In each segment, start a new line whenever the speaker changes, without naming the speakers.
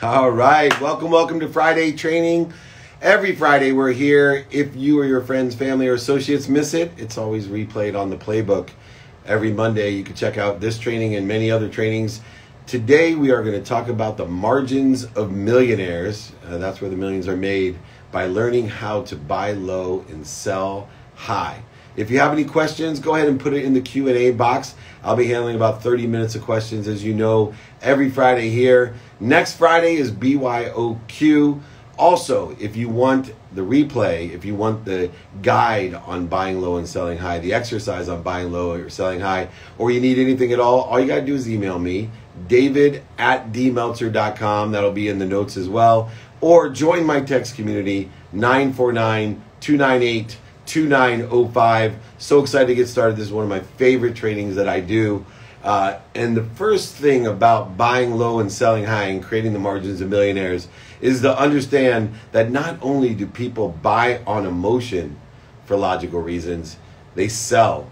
All right, welcome to Friday training. Every Friday we're here. If you or your friends, family, or associates miss it, it's always replayed on the playbook. Every Monday you can check out this training and many other trainings. Today we are going to talk about the margins of millionaires. That's where the millions are made, by learning how to buy low and sell high. If you have any questions, go ahead and put it in the Q&A box. I'll be handling about 30 minutes of questions, as you know, every Friday here. Next Friday is BYOQ. Also, if you want the replay, if you want the guide on buying low and selling high, the exercise on buying low or selling high, or you need anything at all you got to do is email me, david@dmeltzer.com. That'll be in the notes as well. Or join my text community, 949-298-2905. So excited to get started. This is one of my favorite trainings that I do. And the first thing about buying low and selling high and creating the margins of millionaires is to understand that not only do people buy on emotion for logical reasons, they sell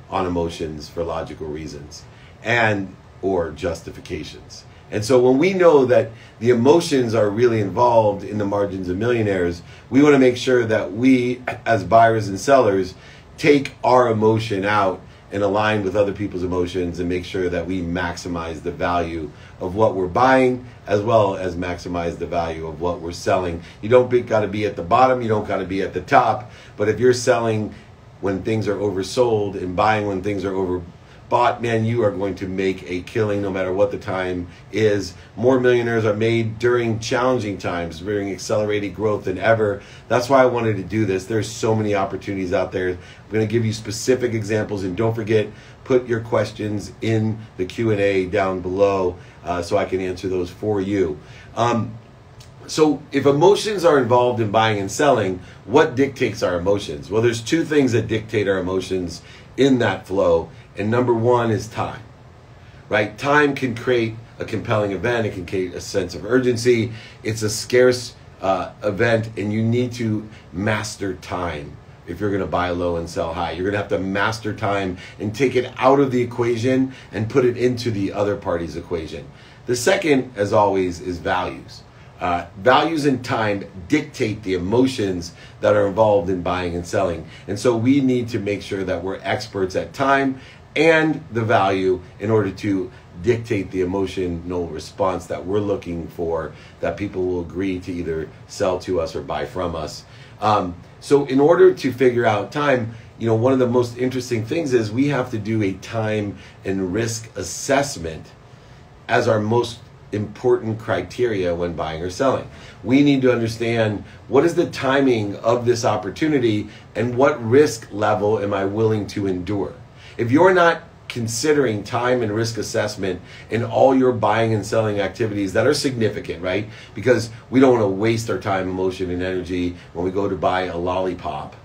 on emotions for logical reasons and or justifications. And so when we know that the emotions are really involved in the margins of millionaires, we want to make sure that we, as buyers and sellers, take our emotion out and align with other people's emotions and make sure that we maximize the value of what we're buying as well as maximize the value of what we're selling. You don't got to be at the bottom, you don't got to be at the top, but if you're selling when things are oversold and buying when things are overbought, man, you are going to make a killing no matter what the time is. More millionaires are made during challenging times, during accelerated growth than ever. That's why I wanted to do this. There's so many opportunities out there. I'm going to give you specific examples, and don't forget, put your questions in the Q&A down below so I can answer those for you. So if emotions are involved in buying and selling, what dictates our emotions? Well, there's two things that dictate our emotions in that flow. And number one is time, right? Time can create a compelling event. It can create a sense of urgency. It's a scarce event, and you need to master time if you're going to buy low and sell high. You're going to have to master time and take it out of the equation and put it into the other party's equation. The second, as always, is values. Values and time dictate the emotions that are involved in buying and selling. And so we need to make sure that we're experts at time and the value in order to dictate the emotional response that we're looking for, that people will agree to either sell to us or buy from us. So in order to figure out time, one of the most interesting things is we have to do a time and risk assessment as our most important criteria when buying or selling. We need to understand what is the timing of this opportunity and what risk level am I willing to endure. If you're not considering time and risk assessment in all your buying and selling activities that are significant, right? Because we don't want to waste our time, emotion, and energy when we go to buy a lollipop.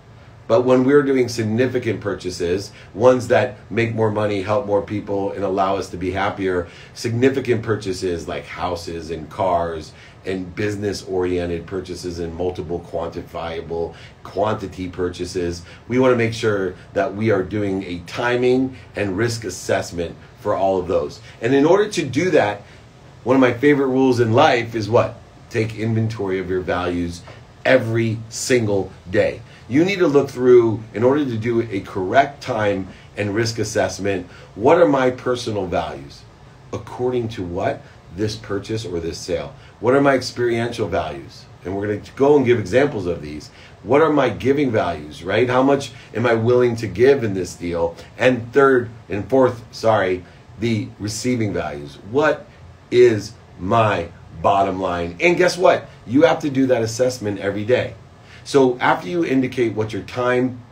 But when we're doing significant purchases, ones that make more money, help more people, and allow us to be happier, significant purchases like houses and cars and business-oriented purchases and multiple quantifiable quantity purchases, we want to make sure that we are doing a timing and risk assessment for all of those. And in order to do that, one of my favorite rules in life is what? Take inventory of your values every single day. You need to look through, in order to do a correct time and risk assessment, what are my personal values? According to what? This purchase or this sale. What are my experiential values? And we're going to go and give examples of these. What are my giving values, right? How much am I willing to give in this deal? And fourth, the receiving values. What is my bottom line? And guess what? You have to do that assessment every day. So after you indicate what your time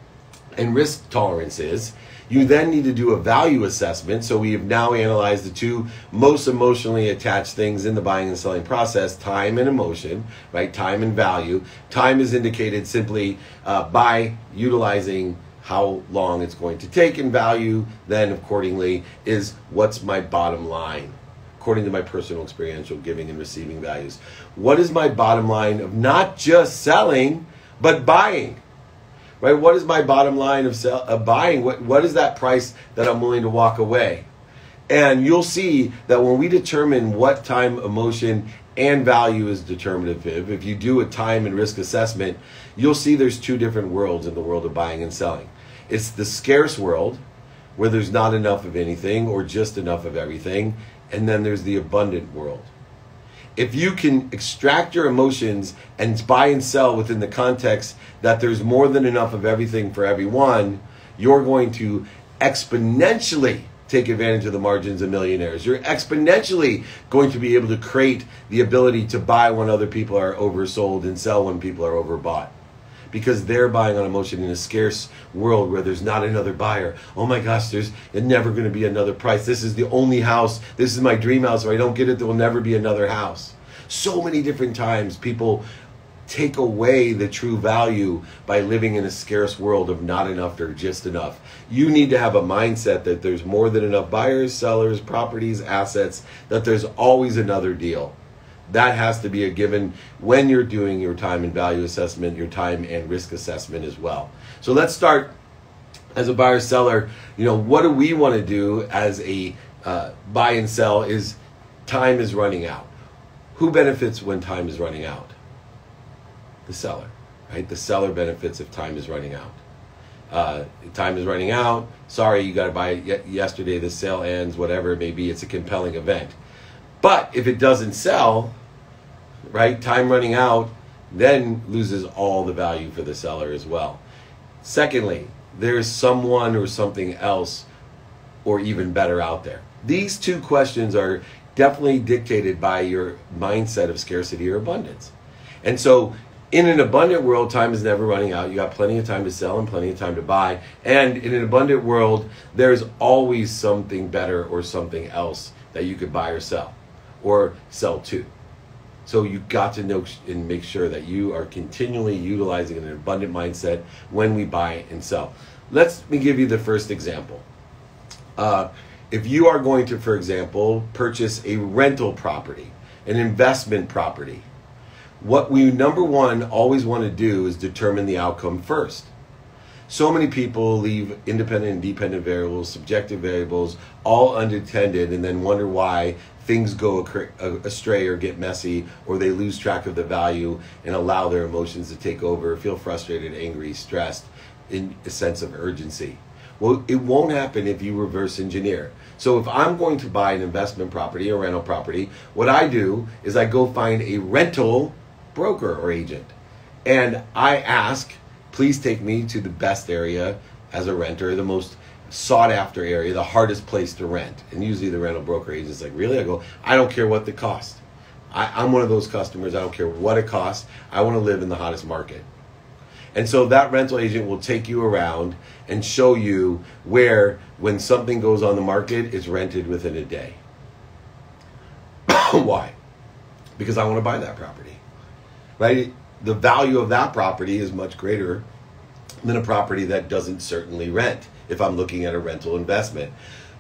and risk tolerance is, you then need to do a value assessment. So we have now analyzed the two most emotionally attached things in the buying and selling process, time and emotion, right? Time and value. Time is indicated simply by utilizing how long it's going to take, and value then accordingly is what's my bottom line according to my personal experiential giving and receiving values. What is my bottom line of not just selling, but buying? Right? What is my bottom line of buying? What is that price that I'm willing to walk away? And you'll see that when we determine what time, emotion, and value is determinative, if you do a time and risk assessment, you'll see there's two different worlds in the world of buying and selling. It's the scarce world, where there's not enough of anything or just enough of everything, and then there's the abundant world. If you can extract your emotions and buy and sell within the context that there's more than enough of everything for everyone, you're going to exponentially take advantage of the margins of millionaires. You're exponentially going to be able to create the ability to buy when other people are oversold and sell when people are overbought. Because they're buying on emotion in a scarce world where there's not another buyer. Oh my gosh, there's never going to be another price. This is the only house. This is my dream house. If I don't get it, there will never be another house. So many different times people take away the true value by living in a scarce world of not enough or just enough. You need to have a mindset that there's more than enough buyers, sellers, properties, assets, that there's always another deal. That has to be a given when you're doing your time and value assessment, your time and risk assessment as well. So let's start as a buyer seller. What do we want to do as a buy and sell is time is running out. Who benefits when time is running out? The seller, right? The seller benefits if time is running out. Time is running out. Sorry, you got to buy it yesterday. The sale ends, whatever it may be. It's a compelling event. But if it doesn't sell, right, time running out then loses all the value for the seller as well. Secondly, there's someone or something else or even better out there. These two questions are definitely dictated by your mindset of scarcity or abundance. And so in an abundant world, time is never running out. You got plenty of time to sell and plenty of time to buy. And in an abundant world, there's always something better or something else that you could buy or sell to. So you've got to know and make sure that you are continually utilizing an abundant mindset when we buy and sell. Let me give you the first example. If you are going to, for example, purchase a rental property, an investment property, what we, number one, always want to do is determine the outcome first. So many people leave independent and dependent variables, subjective variables, all unattended, and then wonder why things go astray or get messy, or they lose track of the value and allow their emotions to take over, feel frustrated, angry, stressed, in a sense of urgency. Well, it won't happen if you reverse engineer. So if I'm going to buy an investment property or rental property, what I do is I go find a rental broker or agent. And I ask, please take me to the best area as a renter, the most sought after area, the hardest place to rent. And usually the rental broker agent's like, really? I go, I don't care what the cost. I'm one of those customers. I don't care what it costs. I want to live in the hottest market. And so that rental agent will take you around and show you where, when something goes on the market, it's rented within a day. Why? Because I want to buy that property, right? The value of that property is much greater than a property that doesn't certainly rent if I'm looking at a rental investment.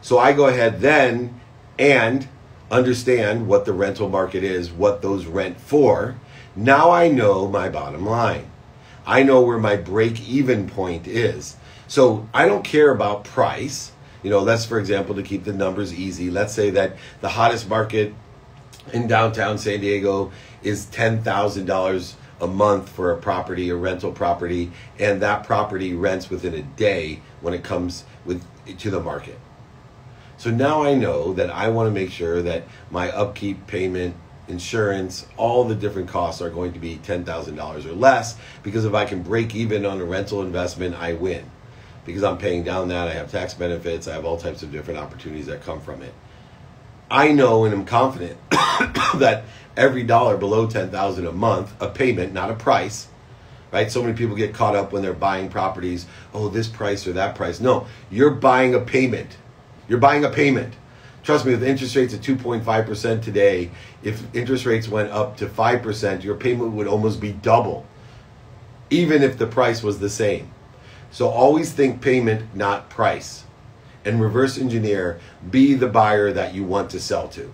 So I go ahead then and understand what the rental market is, what those rent for. Now I know my bottom line. I know where my break-even point is. So I don't care about price. Let's, for example, to keep the numbers easy, let's say that the hottest market in downtown San Diego is $10,000 a month for a property, a rental property, and that property rents within a day when it comes to the market. So now I know that I want to make sure that my upkeep, payment, insurance, all the different costs are going to be $10,000 or less, because if I can break even on a rental investment, I win. Because I'm paying down that, I have tax benefits, I have all types of different opportunities that come from it. I know and am confident that every dollar below $10,000 a month, a payment, not a price, right? So many people get caught up when they're buying properties, oh, this price or that price. No, you're buying a payment. You're buying a payment. Trust me, with interest rates at 2.5% today, if interest rates went up to 5%, your payment would almost be double, even if the price was the same. So always think payment, not price. And reverse engineer, be the buyer that you want to sell to.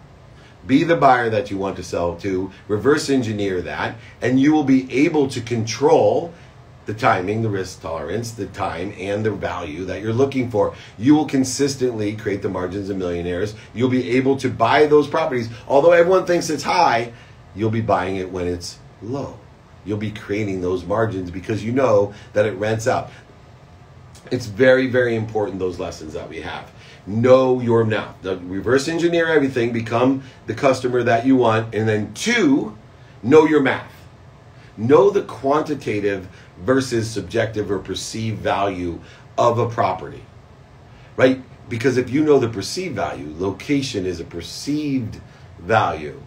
Be the buyer that you want to sell to, reverse engineer that, and you will be able to control the timing, the risk tolerance, the time, and the value that you're looking for. You will consistently create the margins of millionaires. You'll be able to buy those properties. Although everyone thinks it's high, you'll be buying it when it's low. You'll be creating those margins because you know that it rents out. It's very, very important, those lessons that we have. Know your now. Reverse engineer everything, become the customer that you want. And then 2, know your math. Know the quantitative versus subjective or perceived value of a property, right? Because if you know the perceived value, location is a perceived value.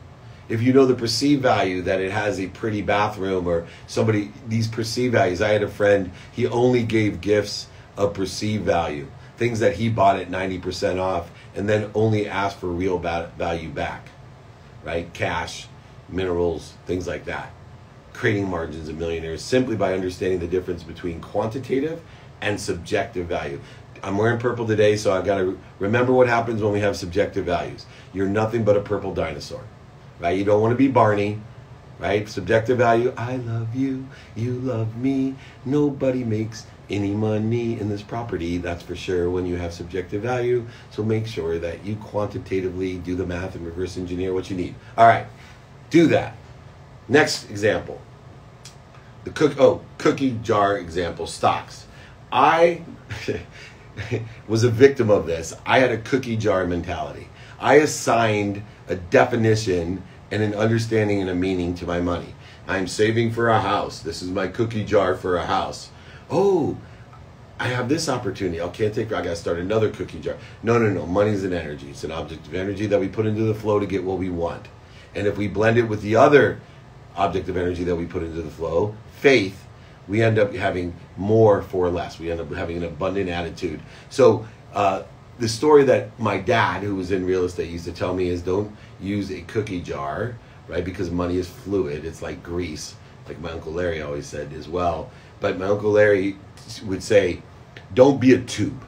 If you know the perceived value that it has a pretty bathroom or somebody, these perceived values. I had a friend, he only gave gifts of perceived value, things that he bought at 90% off and then only asked for real value back, right? Cash, minerals, things like that. Creating margins of millionaires simply by understanding the difference between quantitative and subjective value. I'm wearing purple today, so I've got to remember what happens when we have subjective values. You're nothing but a purple dinosaur, right? You don't want to be Barney, right? Subjective value, I love you, you love me, nobody makes any money in this property, that's for sure, when you have subjective value. So make sure that you quantitatively do the math and reverse engineer what you need. All right, do that. Next example, the cookie jar example, stocks. I was a victim of this. I had a cookie jar mentality. I assigned a definition and an understanding and a meaning to my money. I'm saving for a house. This is my cookie jar for a house. Oh, I have this opportunity. I got to start another cookie jar. No. Money's an energy. It's an object of energy that we put into the flow to get what we want. And if we blend it with the other object of energy that we put into the flow, faith, we end up having more for less. We end up having an abundant attitude. So the story that my dad, who was in real estate, used to tell me is don't use a cookie jar, right? Because money is fluid. It's like grease, like my Uncle Larry always said as well. But my Uncle Larry would say, don't be a tube.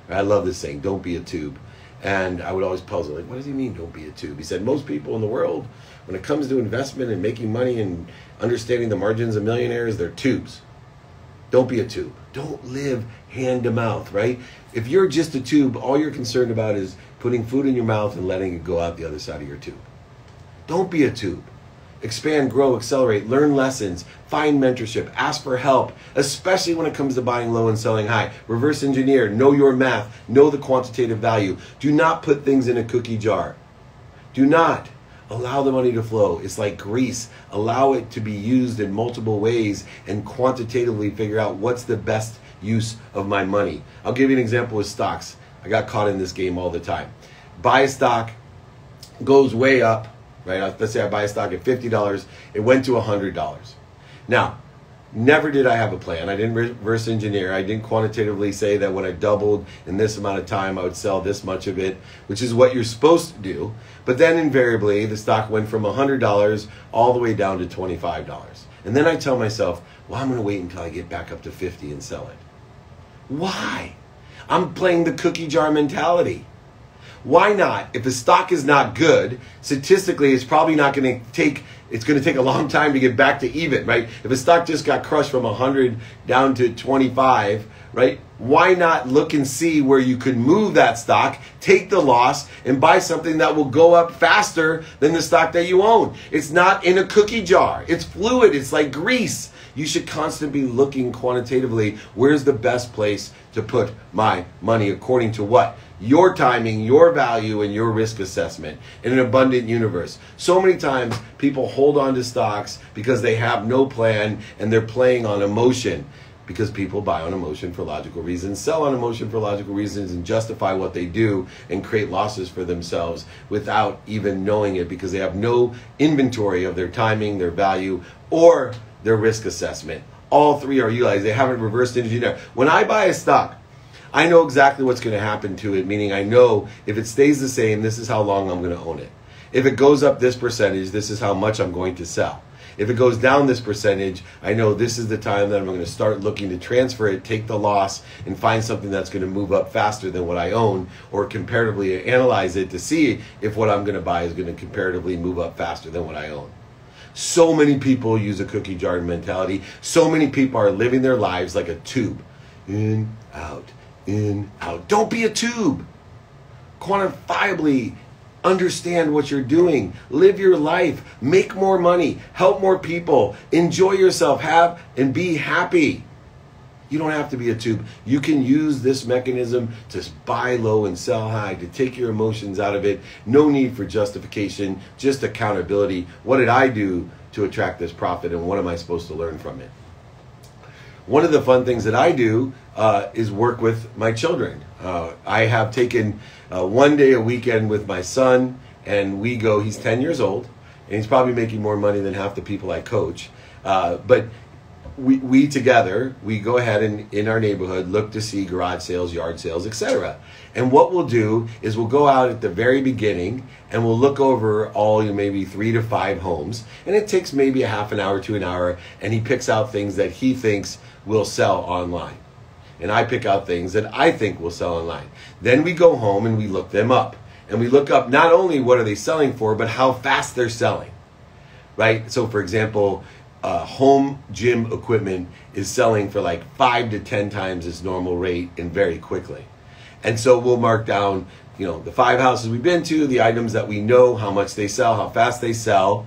I love this saying, don't be a tube. And I would always puzzle, like, what does he mean, don't be a tube? He said, most people in the world, when it comes to investment and making money and understanding the margins of millionaires, they're tubes. Don't be a tube. Don't live hand to mouth, right? If you're just a tube, all you're concerned about is putting food in your mouth and letting it go out the other side of your tube. Don't be a tube. Expand, grow, accelerate, learn lessons, find mentorship, ask for help, especially when it comes to buying low and selling high. Reverse engineer, know your math, know the quantitative value. Do not put things in a cookie jar. Do not. Allow the money to flow. It's like grease. Allow it to be used in multiple ways and quantitatively figure out what's the best use of my money. I'll give you an example with stocks. I got caught in this game all the time. Buy a stock, goes way up, right? Let's say I buy a stock at $50. It went to $100. Now, never did I have a plan. I didn't reverse engineer. I didn't quantitatively say that when I doubled in this amount of time, I would sell this much of it, which is what you're supposed to do. But then invariably, the stock went from $100 all the way down to $25. And then I tell myself, well, I'm going to wait until I get back up to 50 and sell it. Why? I'm playing the cookie jar mentality. Why not? If a stock is not good, statistically, it's probably not going to take, it's going to take a long time to get back to even, right? If a stock just got crushed from 100 down to 25, right? Why not look and see where you could move that stock, take the loss, and buy something that will go up faster than the stock that you own? It's not in a cookie jar. It's fluid. It's like grease. You should constantly be looking quantitatively, where's the best place to put my money according to what? Your timing, your value, and your risk assessment in an abundant universe. So many times people hold on to stocks because they have no plan and they're playing on emotion, because people buy on emotion for logical reasons, sell on emotion for logical reasons, and justify what they do and create losses for themselves without even knowing it, because they have no inventory of their timing, their value, or their risk assessment. All three are utilized. They haven't reversed engineered. When I buy a stock, I know exactly what's going to happen to it, meaning I know if it stays the same, this is how long I'm going to own it. If it goes up this percentage, this is how much I'm going to sell. If it goes down this percentage, I know this is the time that I'm going to start looking to transfer it, take the loss, and find something that's going to move up faster than what I own, or comparatively analyze it to see if what I'm going to buy is going to comparatively move up faster than what I own. So many people use a cookie jar mentality. So many people are living their lives like a tube. In, out, in, out. Don't be a tube. Quantifiably understand what you're doing. Live your life. Make more money. Help more people. Enjoy yourself. Have and be happy. You don't have to be a tube. You can use this mechanism to buy low and sell high, to take your emotions out of it. No need for justification, just accountability. What did I do to attract this profit, and what am I supposed to learn from it? One of the fun things that I do is work with my children. I have taken one day a weekend with my son, and we go, he's 10 years old, and he's probably making more money than half the people I coach. But we together, we go ahead and in our neighborhood look to see garage sales, yard sales, etc. And what we'll do is we'll go out at the very beginning and we'll look over all maybe 3 to 5 homes. And it takes maybe a half an hour to an hour, and he picks out things that he thinks will sell online. And I pick out things that I think will sell online. Then we go home and we look them up. And we look up not only what are they selling for, but how fast they're selling. Right? So for example, home gym equipment is selling for like 5 to 10 times its normal rate and very quickly. And so we'll mark down, the 5 houses we've been to, the items that we know, how much they sell, how fast they sell.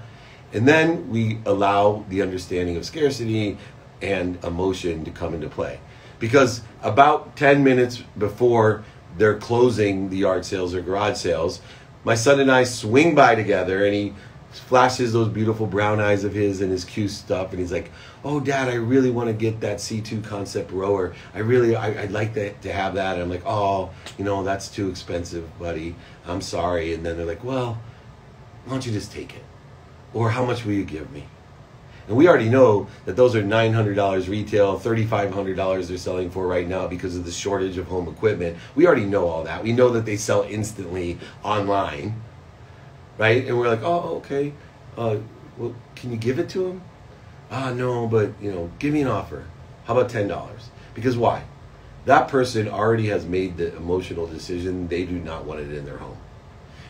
And then we allow the understanding of scarcity and emotion to come into play. Because about 10 minutes before they're closing the yard sales or garage sales, my son and I swing by together, and he flashes those beautiful brown eyes of his and his cute stuff, and he's like, "Oh, Dad, I really want to get that C2 concept rower. I'd like to have that." And I'm like, "Oh, that's too expensive, buddy. I'm sorry." And then they're like, "Well, why don't you just take it? Or how much will you give me?" And we already know that those are $900 retail, $3,500 they're selling for right now because of the shortage of home equipment. We already know all that. We know that they sell instantly online. Right? And we're like, "Oh, okay. Well, can you give it to him?" No, but, give me an offer. How about $10? Because why? That person already has made the emotional decision. They do not want it in their home.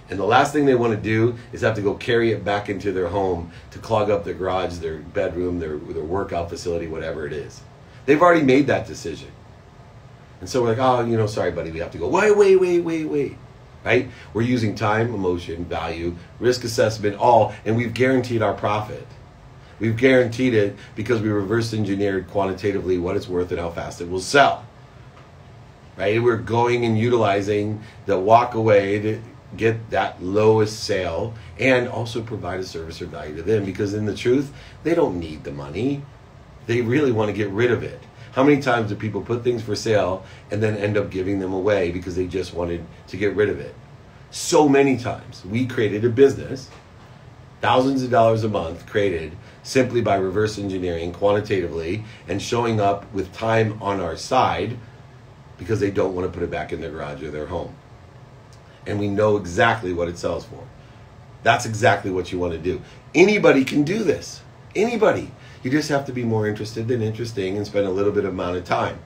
And the last thing they want to do is have to go carry it back into their home to clog up their garage, their bedroom, their workout facility, whatever it is. They've already made that decision. And so we're like, "Oh, sorry, buddy. We have to go, wait. Right? We're using time, emotion, value, risk assessment, and we've guaranteed our profit. We've guaranteed it because we reverse engineered quantitatively what it's worth and how fast it will sell. Right? We're going and utilizing the walk away to get that lowest sale and also provide a service or value to them, because in the truth, they don't need the money. They really want to get rid of it. How many times do people put things for sale and then end up giving them away because they just wanted to get rid of it? So many times. We created a business, thousands of dollars a month created simply by reverse engineering quantitatively and showing up with time on our side because they don't want to put it back in their garage or their home. And we know exactly what it sells for. That's exactly what you want to do. Anybody can do this. Anybody. You just have to be more interested than interesting and spend a little bit of amount of time.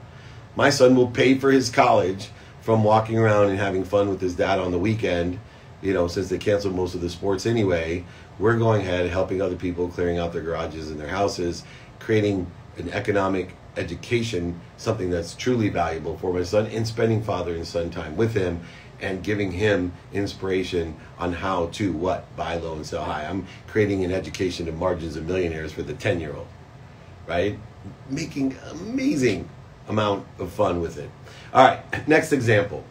My son will pay for his college from walking around and having fun with his dad on the weekend, since they canceled most of the sports anyway. We're going ahead, helping other people, clearing out their garages and their houses, creating an economic education, something that's truly valuable for my son, and spending father and son time with him and giving him inspiration on how to buy low and sell high. I'm creating an education of margins of millionaires for the 10-year-old, right? Making amazing amount of fun with it. All right, next example,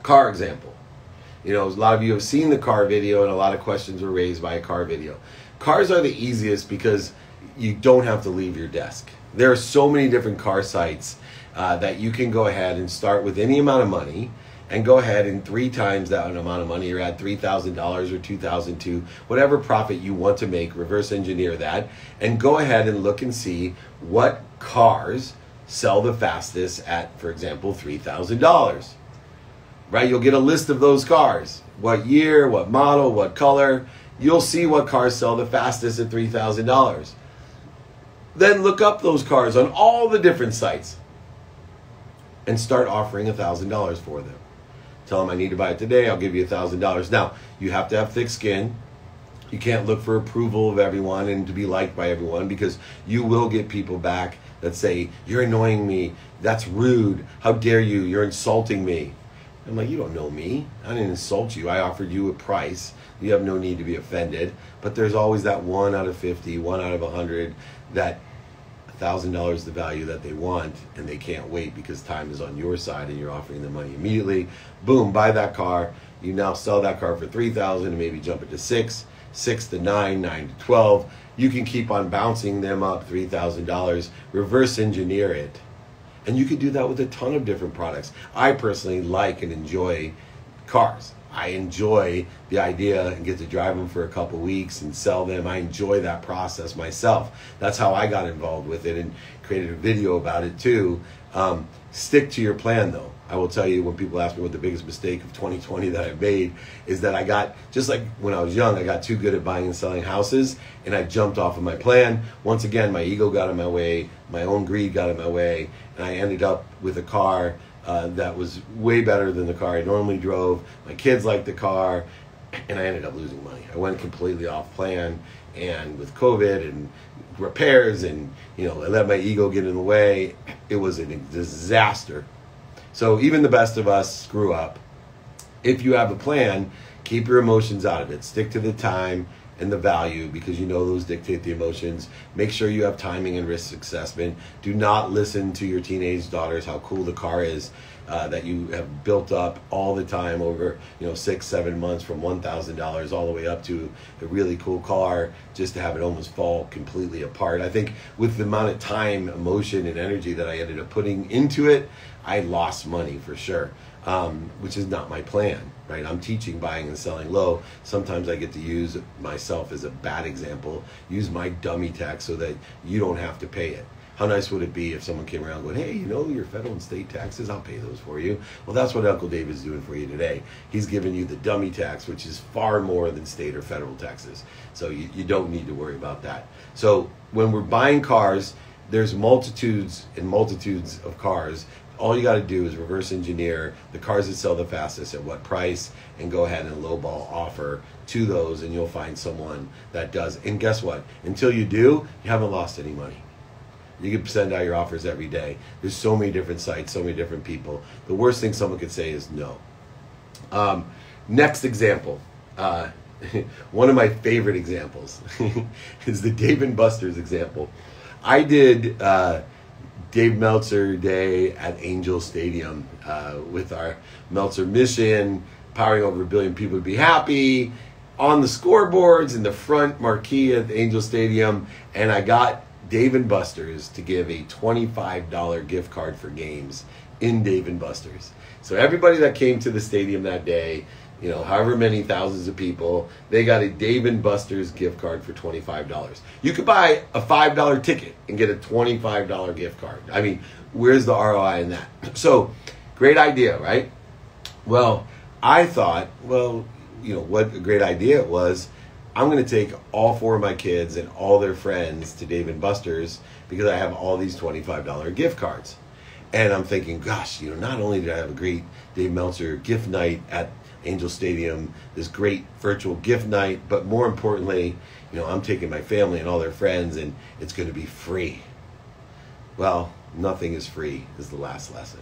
car example. A lot of you have seen the car video, and a lot of questions were raised by a car video. Cars are the easiest because you don't have to leave your desk. There are so many different car sites that you can go ahead and start with any amount of money and go ahead and 3 times that amount of money, or add $3,000 or $2,000 to whatever profit you want to make, reverse engineer that, and go ahead and look and see what cars sell the fastest at, for example, $3,000. Right? You'll get a list of those cars. What year, what model, what color. You'll see what cars sell the fastest at $3,000. Then look up those cars on all the different sites and start offering $1,000 for them. Tell them, "I need to buy it today. I'll give you $1,000. Now, you have to have thick skin. You can't look for approval of everyone and to be liked by everyone, because you will get people back that say, you're annoying me, that's rude, how dare you, you're insulting me. I'm like, you don't know me. I didn't insult you. I offered you a price. You have no need to be offended. But there's always that 1 out of 50, 1 out of 100, that $1,000 is the value that they want, and they can't wait because time is on your side and you're offering them money immediately. Boom, buy that car. You now sell that car for $3,000 and maybe jump it to $6,000, $6,000 to $9,000, $9,000 to $12,000. You can keep on bouncing them up $3,000, reverse engineer it. And you can do that with a ton of different products. I personally like and enjoy cars. I enjoy the idea and get to drive them for a couple weeks and sell them. I enjoy that process myself. That's how I got involved with it and created a video about it too. Stick to your plan though. I will tell you, when people ask me what the biggest mistake of 2020 that I've made is that I got, just like when I was young, I got too good at buying and selling houses and I jumped off of my plan. Once again, my ego got in my way, my own greed got in my way, and I ended up with a car that was way better than the car I normally drove. My kids liked the car, and I ended up losing money. I went completely off plan, and with COVID and repairs and, I let my ego get in the way. It was a disaster. So even the best of us screw up. If you have a plan, keep your emotions out of it. Stick to the time and the value, because those dictate the emotions. Make sure you have timing and risk assessment. Do not listen to your teenage daughters how cool the car is that you have built up all the time over 6-7 months, from $1,000 all the way up to a really cool car, just to have it almost fall completely apart. I think with the amount of time, emotion, and energy that I ended up putting into it, I lost money for sure, which is not my plan, right? I'm teaching buying and selling low. Sometimes I get to use myself as a bad example, use my dummy tax so that you don't have to pay it. How nice would it be if someone came around going, hey, your federal and state taxes, I'll pay those for you. Well, that's what Uncle David's doing for you today. He's giving you the dummy tax, which is far more than state or federal taxes. So you don't need to worry about that. So when we're buying cars, there's multitudes and multitudes of cars. All you got to do is reverse engineer the cars that sell the fastest at what price, and go ahead and lowball offer to those, and you'll find someone that does. And guess what? Until you do, you haven't lost any money. You can send out your offers every day. There's so many different sites, so many different people. The worst thing someone could say is no. Next example. One of my favorite examples is the Dave & Buster's example. I did Dave Meltzer Day at Angel Stadium with our Meltzer mission, powering over 1 billion people to be happy, on the scoreboards in the front marquee at the Angel Stadium, and I got Dave & Buster's to give a $25 gift card for games in Dave & Buster's. So everybody that came to the stadium that day, however many thousands of people, they got a Dave & Buster's gift card for $25. You could buy a $5 ticket and get a $25 gift card. I mean, where's the ROI in that? So, great idea, right? Well, I thought, what a great idea it was. I'm going to take all 4 of my kids and all their friends to Dave & Buster's because I have all these $25 gift cards. And I'm thinking, gosh, not only did I have a great Dave Meltzer gift night at Angel Stadium, this great virtual gift night, but more importantly, I'm taking my family and all their friends, and it's going to be free. Well, nothing is free is the last lesson,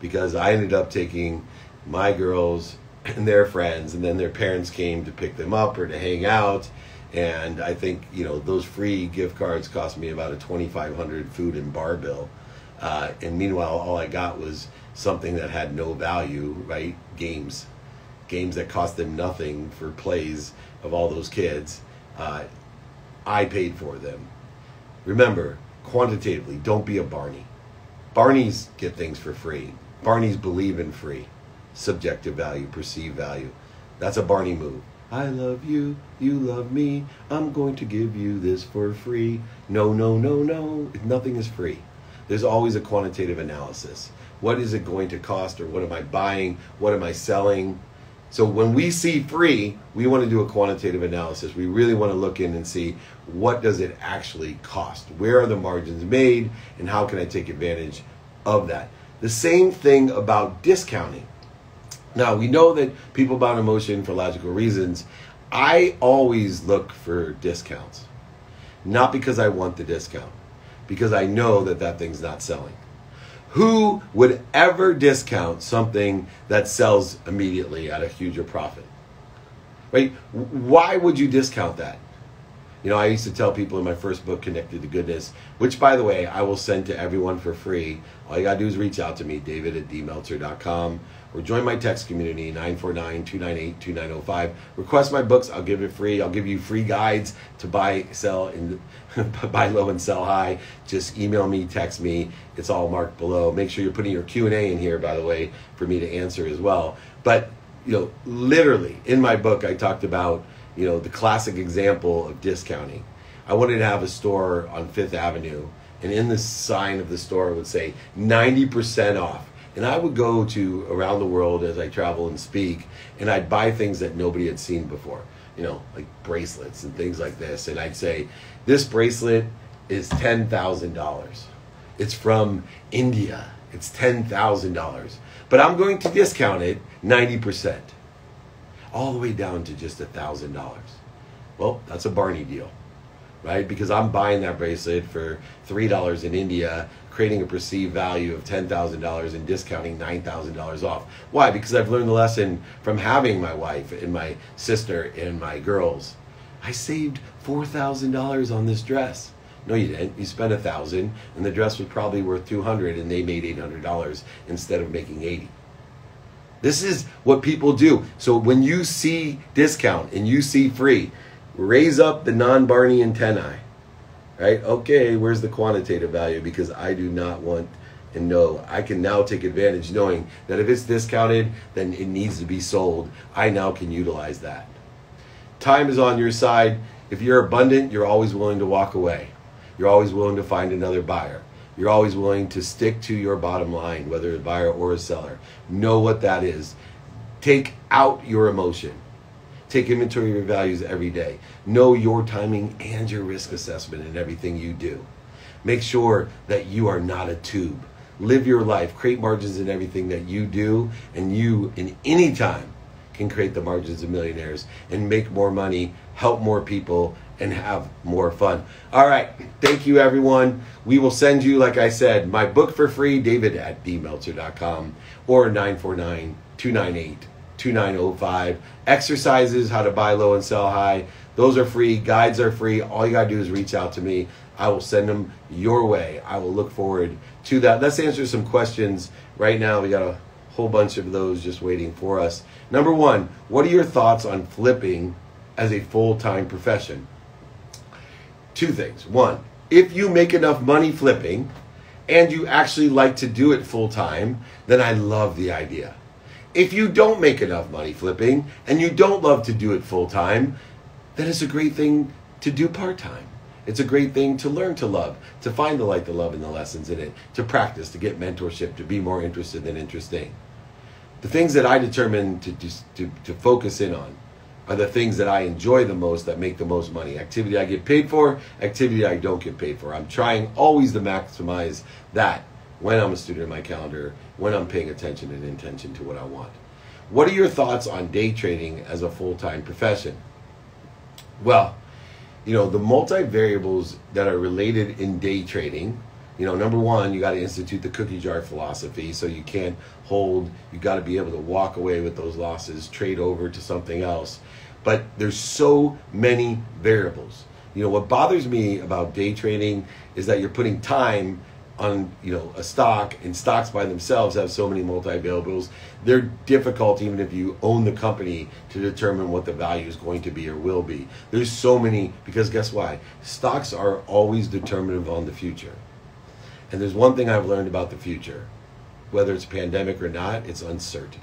because I ended up taking my girls and their friends, and then their parents came to pick them up or to hang out, and I think those free gift cards cost me about a $2,500 food and bar bill, and meanwhile all I got was something that had no value, right? Games that cost them nothing for plays of all those kids. I paid for them. Remember, quantitatively, don't be a Barney. Barneys get things for free. Barneys believe in free. Subjective value, perceived value. That's a Barney move. I love you, you love me, I'm going to give you this for free. No, no, no, no, nothing is free. There's always a quantitative analysis. What is it going to cost, or what am I buying? What am I selling? So when we see free, we want to do a quantitative analysis. We really want to look in and see, what does it actually cost? Where are the margins made, and how can I take advantage of that? The same thing about discounting. Now, we know that people buy an emotion for logical reasons. I always look for discounts. Not because I want the discount, because I know that that thing's not selling. Who would ever discount something that sells immediately at a huger profit? Right? Why would you discount that? You know, I used to tell people in my first book, Connected to Goodness, which, by the way, I will send to everyone for free. All you got to do is reach out to me, david@dmeltzer.com, or join my text community, 949-298-2905. Request my books. I'll give it free. I'll give you free guides to buy, sell, and buy low and sell high. Just email me, text me. It's all marked below. Make sure you're putting your Q&A in here, by the way, for me to answer as well. But, you know, literally, in my book, I talked about, you know, the classic example of discounting. I wanted to have a store on Fifth Avenue, and in the sign of the store it would say 90% off. And I would go to around the world as I travel and speak, and I'd buy things that nobody had seen before, you know, like bracelets and things like this. And I'd say, this bracelet is $10,000. It's from India. It's $10,000. But I'm going to discount it 90%. All the way down to just $1,000. Well, that's a Barney deal, right? Because I'm buying that bracelet for $3 in India, creating a perceived value of $10,000 and discounting $9,000 off. Why? Because I've learned the lesson from having my wife and my sister and my girls. I saved $4,000 on this dress. No, you didn't. You spent $1,000, and the dress was probably worth $200, and they made $800 instead of making $80. This is what people do. So when you see discount and you see free, raise up the non-Barney antennae, right? Okay, where's the quantitative value? Because I do not want and know. I can now take advantage knowing that if it's discounted, then it needs to be sold. I now can utilize that. Time is on your side. If you're abundant, you're always willing to walk away. You're always willing to find another buyer. You're always willing to stick to your bottom line, whether a buyer or a seller. Know what that is. Take out your emotion. Take inventory of your values every day. Know your timing and your risk assessment in everything you do. Make sure that you are not a tube. Live your life. Create margins in everything that you do, and you, in any time, can create the margins of millionaires and make more money, help more people, and have more fun. All right. Thank you, everyone. We will send you, like I said, my book for free, david@dmeltzer.com, or 949-298-2905. Exercises, how to buy low and sell high. Those are free. Guides are free. All you got to do is reach out to me. I will send them your way. I will look forward to that. Let's answer some questions right now. We got a whole bunch of those just waiting for us. Number one, what are your thoughts on flipping as a full-time profession? Two things. One, if you make enough money flipping and you actually like to do it full-time, then I love the idea. If you don't make enough money flipping and you don't love to do it full-time, then it's a great thing to do part-time. It's a great thing to learn to love, to find the light, the love, and the lessons in it, to practice, to get mentorship, to be more interested than interesting. The things that I determine to focus in on are the things that I enjoy the most, that make the most money. Activity I get paid for, activity I don't get paid for. I'm trying always to maximize that when I'm a student of my calendar, when I'm paying attention and intention to what I want. What are your thoughts on day trading as a full-time profession? Well, you know, the multi-variables that are related in day trading, you know, number one, you got to institute the cookie jar philosophy, so you can't hold, you got to be able to walk away with those losses, trade over to something else. But there's so many variables. You know, what bothers me about day trading is that you're putting time on, you know, a stock, and stocks by themselves have so many multi-variables. They're difficult even if you own the company to determine what the value is going to be or will be. There's so many, because guess why? Stocks are always determinative on the future. And there's one thing I've learned about the future. Whether it's a pandemic or not, it's uncertain.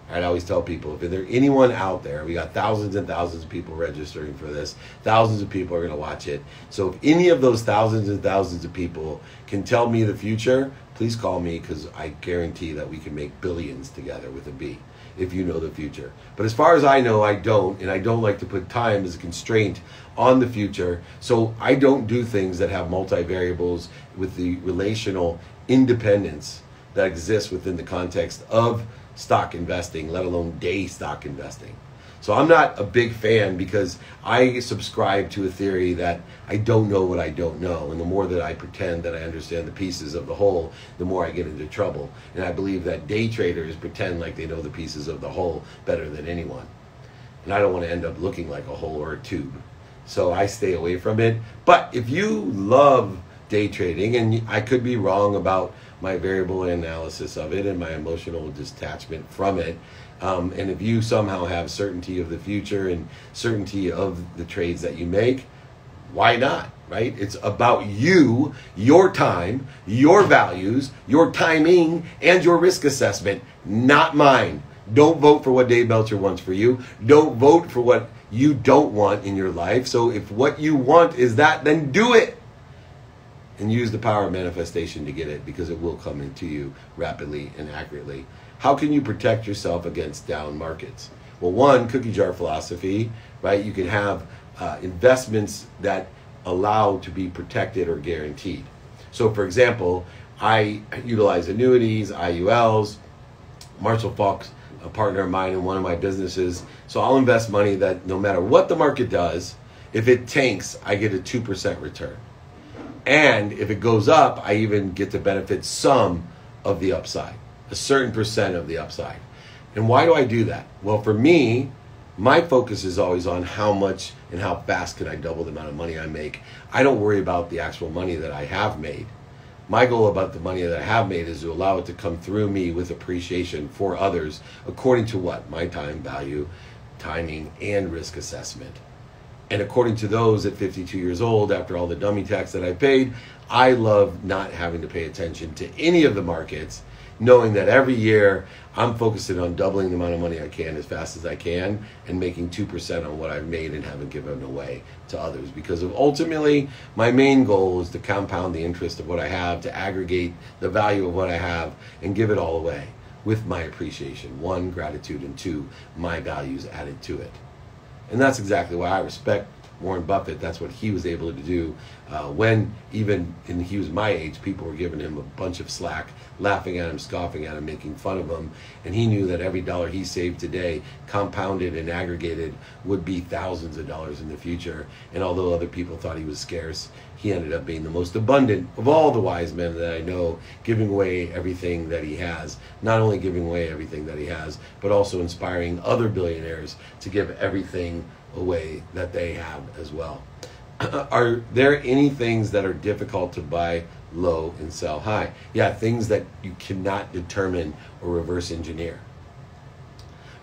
I always tell people, if there's anyone out there, we got thousands and thousands of people registering for this. Thousands of people are going to watch it. So if any of those thousands and thousands of people can tell me the future, please call me, because I guarantee that we can make billions together with a B, if you know the future. But as far as I know, I don't, and I don't like to put time as a constraint on the future. So I don't do things that have multi-variables with the relational independence that exists within the context of stock investing, let alone day stock investing. So I'm not a big fan because I subscribe to a theory that I don't know what I don't know. And the more that I pretend that I understand the pieces of the whole, the more I get into trouble. And I believe that day traders pretend like they know the pieces of the whole better than anyone. And I don't want to end up looking like a hole or a tube. So I stay away from it. But if you love day trading, and I could be wrong about my variable analysis of it and my emotional detachment from it, and if you somehow have certainty of the future and certainty of the trades that you make, why not, right? It's about you, your time, your values, your timing, and your risk assessment, not mine. Don't vote for what Dave Meltzer wants for you. Don't vote for what you don't want in your life. So if what you want is that, then do it. And use the power of manifestation to get it, because it will come into you rapidly and accurately. How can you protect yourself against down markets? Well, one, cookie jar philosophy, right? You can have investments that allow to be protected or guaranteed. So, for example, I utilize annuities, IULs. Marshall Falk's a partner of mine in one of my businesses. So I'll invest money that no matter what the market does, if it tanks, I get a 2% return. And if it goes up, I even get to benefit some of the upside, a certain percent of the upside. And why do I do that? Well, for me, my focus is always on how much and how fast can I double the amount of money I make. I don't worry about the actual money that I have made. My goal about the money that I have made is to allow it to come through me with appreciation for others according to what? My time, value, timing, and risk assessment. And according to those at 52 years old, after all the dummy tax that I paid, I love not having to pay attention to any of the markets, knowing that every year I'm focusing on doubling the amount of money I can as fast as I can and making 2% on what I've made and haven't given away to others. Because ultimately, my main goal is to compound the interest of what I have, to aggregate the value of what I have and give it all away with my appreciation. One, gratitude, and two, my values added to it. And that's exactly why I respect Warren Buffett. That's what he was able to do when even he was my age, people were giving him a bunch of slack, laughing at him, scoffing at him, making fun of him. And he knew that every dollar he saved today, compounded and aggregated, would be thousands of dollars in the future. And although other people thought he was scarce, he ended up being the most abundant of all the wise men that I know, giving away everything that he has. Not only giving away everything that he has, but also inspiring other billionaires to give everything away that they have as well. Are there any things that are difficult to buy low and sell high? Yeah, things that you cannot determine or reverse engineer.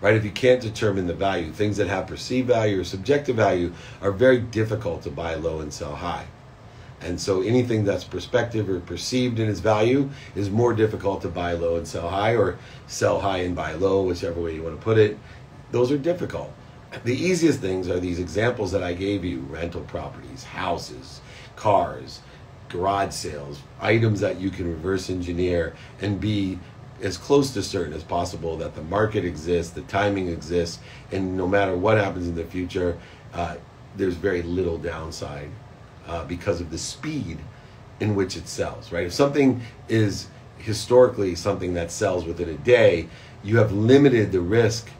Right? If you can't determine the value, things that have perceived value or subjective value are very difficult to buy low and sell high. And so anything that's perspective or perceived in its value is more difficult to buy low and sell high, or sell high and buy low, whichever way you want to put it. Those are difficult. The easiest things are these examples that I gave you: rental properties, houses, cars, garage sales, items that you can reverse engineer and be as close to certain as possible that the market exists, the timing exists, and no matter what happens in the future, there's very little downside because of the speed in which it sells, right? If something is historically something that sells within a day, you have limited the risk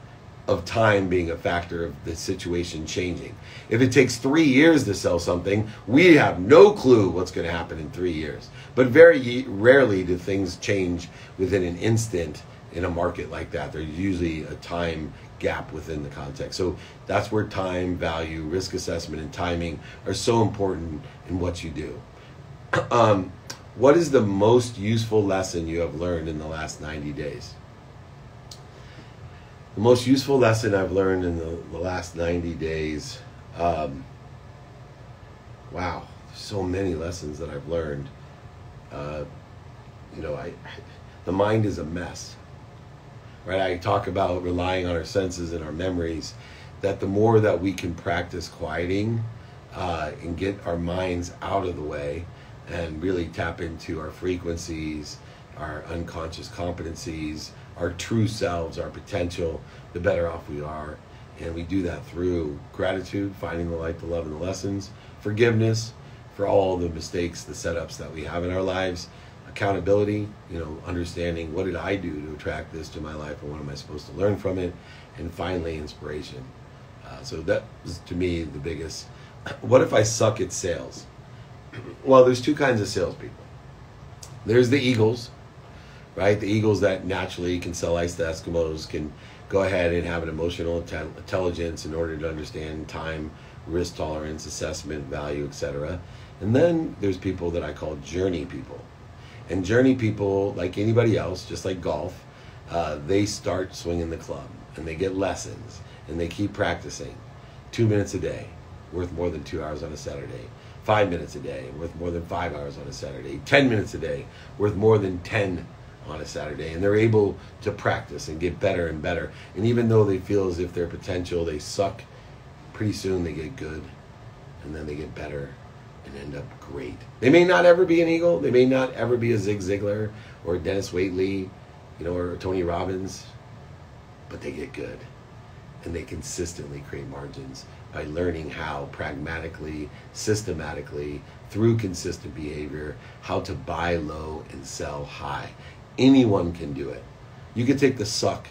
of time being a factor of the situation changing. If it takes 3 years to sell something, we have no clue what's going to happen in 3 years. But very rarely do things change within an instant in a market like that. There's usually a time gap within the context. So that's where time, value, risk assessment, and timing are so important in what you do. What is the most useful lesson you have learned in the last 90 days? The most useful lesson I've learned in the last 90 days, wow, so many lessons that I've learned. The mind is a mess, right? I talk about relying on our senses and our memories, that the more that we can practice quieting and get our minds out of the way and really tap into our frequencies, our unconscious competencies, our true selves, our potential, the better off we are. And we do that through gratitude, finding the light, the love, and the lessons, forgiveness for all the mistakes, the setups that we have in our lives, accountability, understanding what did I do to attract this to my life and what am I supposed to learn from it, and finally inspiration. So that is, to me, the biggest. What if I suck at sales? Well, there's two kinds of salespeople. There's the Eagles, right? The Eagles that naturally can sell ice to Eskimos, can go ahead and have an emotional intelligence in order to understand time, risk tolerance, assessment, value, etc. And then there's people that I call journey people. And journey people, like anybody else, just like golf, they start swinging the club and they get lessons and they keep practicing. 2 minutes a day, worth more than 2 hours on a Saturday. 5 minutes a day, worth more than 5 hours on a Saturday. 10 minutes a day, worth more than 10 on a Saturday. And they're able to practice and get better and better. And even though they feel as if their potential, they suck, pretty soon they get good. And then they get better and end up great. They may not ever be an Eagle. They may not ever be a Zig Ziglar or Dennis Waitley, or Tony Robbins. But they get good. And they consistently create margins by learning how pragmatically, systematically, through consistent behavior, how to buy low and sell high. Anyone can do it. You can take the suck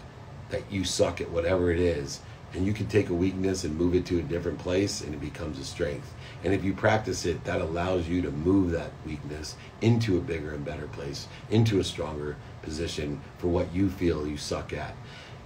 that you suck at whatever it is, and you can take a weakness and move it to a different place, and it becomes a strength. And if you practice it, that allows you to move that weakness into a bigger and better place, into a stronger position for what you feel you suck at.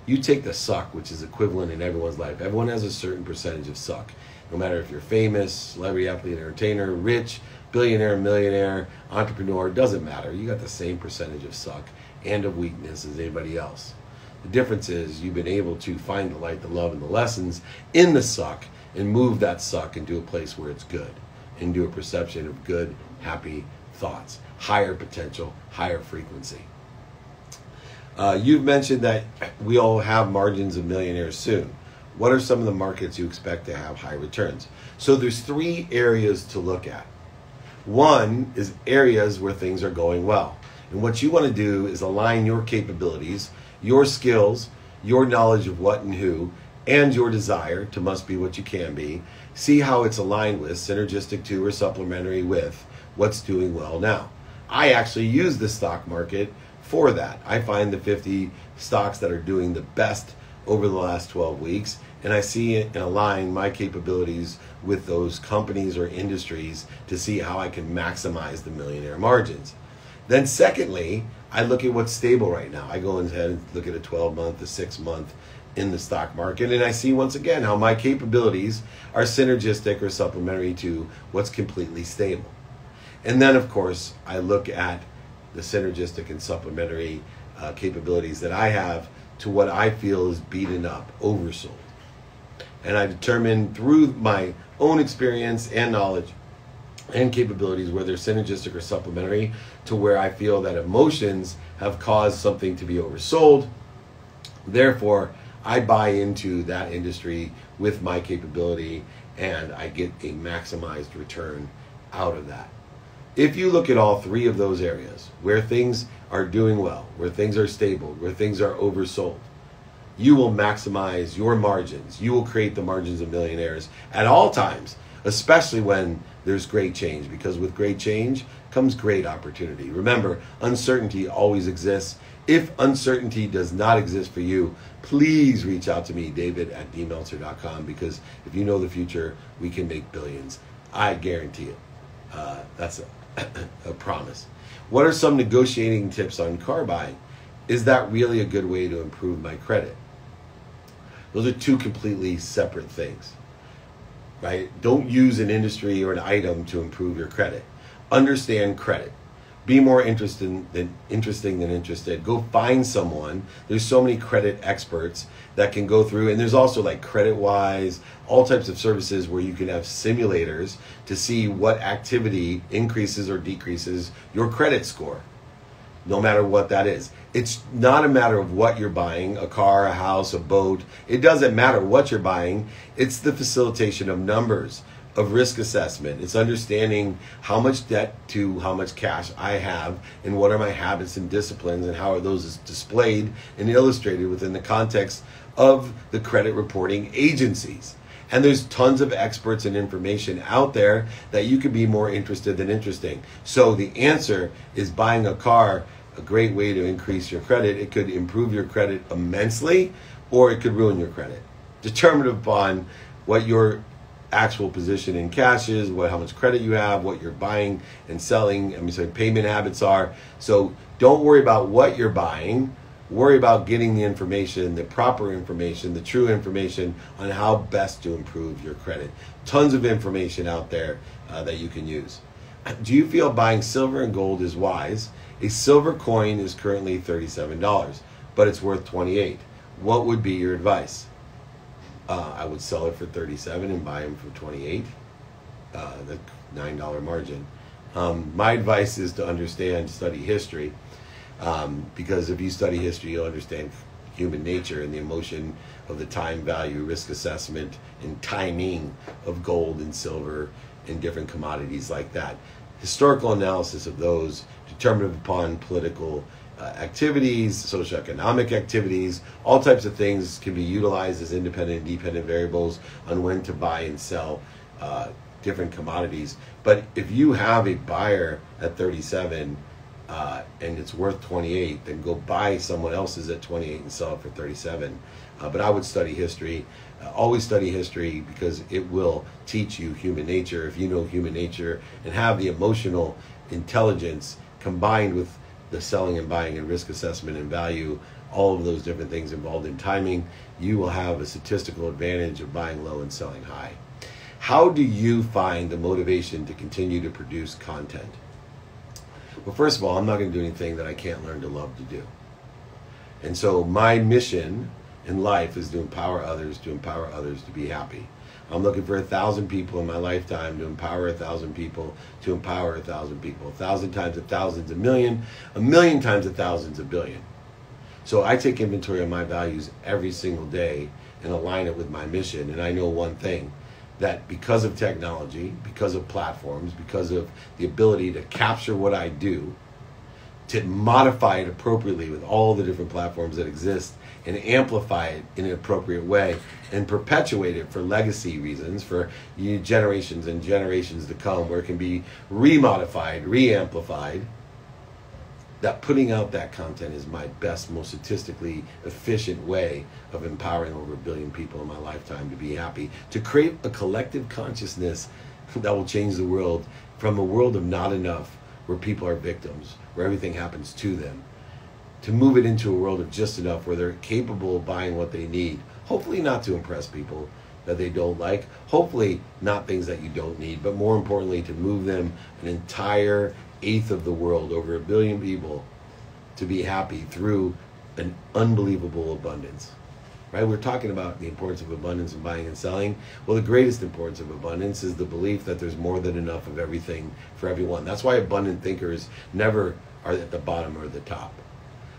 You take the suck, which is equivalent in everyone's life. Everyone has a certain percentage of suck. No matter if you're famous, celebrity, athlete, entertainer, rich, billionaire, millionaire, entrepreneur, doesn't matter. You got the same percentage of suck and of weakness as anybody else. The difference is you've been able to find the light, the love, and the lessons in the suck and move that suck into a place where it's good, into a perception of good, happy thoughts, higher potential, higher frequency. You've mentioned that we all have margins of millionaires soon. What are some of the markets you expect to have high returns? So there's 3 areas to look at. One is areas where things are going well. And what you want to do is align your capabilities, your skills, your knowledge of what and who, and your desire to must be what you can be. See how it's aligned with, synergistic to, or supplementary with what's doing well now. I actually use the stock market for that. I find the 50 stocks that are doing the best over the last 12 weeks, and I see it and align my capabilities with those companies or industries to see how I can maximize the millionaire margins. Then secondly, I look at what's stable right now. I go ahead and look at a 12-month, a 6-month in the stock market, and I see once again how my capabilities are synergistic or supplementary to what's completely stable. And then of course, I look at the synergistic and supplementary capabilities that I have to what I feel is beaten up, oversold. And I determine through my own experience and knowledge and capabilities where they're synergistic or supplementary to where I feel that emotions have caused something to be oversold. Therefore, I buy into that industry with my capability and I get a maximized return out of that. If you look at all 3 of those areas, where things are doing well, where things are stable, where things are oversold, you will maximize your margins. You will create the margins of millionaires at all times, especially when there's great change, because with great change comes great opportunity. Remember, uncertainty always exists. If uncertainty does not exist for you, please reach out to me, david@dmeltzer.com, because if you know the future, we can make billions. I guarantee it. That's a promise. What are some negotiating tips on car buying? Is that really a good way to improve my credit? Those are 2 completely separate things, right? Don't use an industry or an item to improve your credit. Understand credit. Be more interesting than interested. Go find someone. There's so many credit experts that can go through, and there's also like CreditWise, all types of services where you can have simulators to see what activity increases or decreases your credit score, no matter what that is. It's not a matter of what you're buying, a car, a house, a boat. It doesn't matter what you're buying. It's the facilitation of numbers, of risk assessment. It's understanding how much debt to how much cash I have and what are my habits and disciplines and how are those displayed and illustrated within the context of the credit reporting agencies. And there's tons of experts and information out there that you could be more interested than interesting. So the answer is buying a car, a great way to increase your credit. It could improve your credit immensely, or it could ruin your credit. determined upon what your actual position in cash is, how much credit you have, what you're buying and selling, payment habits are. So don't worry about what you're buying. Worry about getting the information, the proper information, the true information on how best to improve your credit. Tons of information out there that you can use. Do you feel buying silver and gold is wise? A silver coin is currently $37, but it's worth $28. What would be your advice? I would sell it for $37 and buy them for $28. The $9 margin. My advice is to study history. Because if you study history, you'll understand human nature and the emotion of the time value, risk assessment, and timing of gold and silver and different commodities like that. Historical analysis of those determined upon political activities, socioeconomic activities, all types of things can be utilized as independent and dependent variables on when to buy and sell different commodities. But if you have a buyer at 37 and it's worth 28, then go buy someone else's at 28 and sell it for 37. But I would study history. Always study history, because it will teach you human nature. If you know human nature and have the emotional intelligence combined with the selling and buying and risk assessment and value, all of those different things involved in timing, you will have a statistical advantage of buying low and selling high. How do you find the motivation to continue to produce content? Well, first of all, I'm not going to do anything that I can't learn to love to do. And so my mission in life is to empower others to be happy. I'm looking for 1,000 people in my lifetime to empower 1,000 people, to empower 1,000 people. 1,000 times 1,000 is a million times 1,000 is a billion. So I take inventory of my values every single day and align it with my mission. And I know one thing, that because of technology, because of platforms, because of the ability to capture what I do, to modify it appropriately with all the different platforms that exist, and amplify it in an appropriate way, and perpetuate it for legacy reasons, for generations and generations to come, where it can be remodified, re-amplified, that putting out that content is my best, most statistically efficient way of empowering over 1 billion people in my lifetime to be happy, to create a collective consciousness that will change the world from a world of not enough, where people are victims, where everything happens to them, to move it into a world of just enough, where they're capable of buying what they need, hopefully not to impress people that they don't like, hopefully not things that you don't need, but more importantly, to move them an entire eighth of the world, over 1 billion people, to be happy through an unbelievable abundance. Right? We're talking about the importance of abundance in buying and selling. Well, the greatest importance of abundance is the belief that there's more than enough of everything for everyone. That's why abundant thinkers never are at the bottom or the top.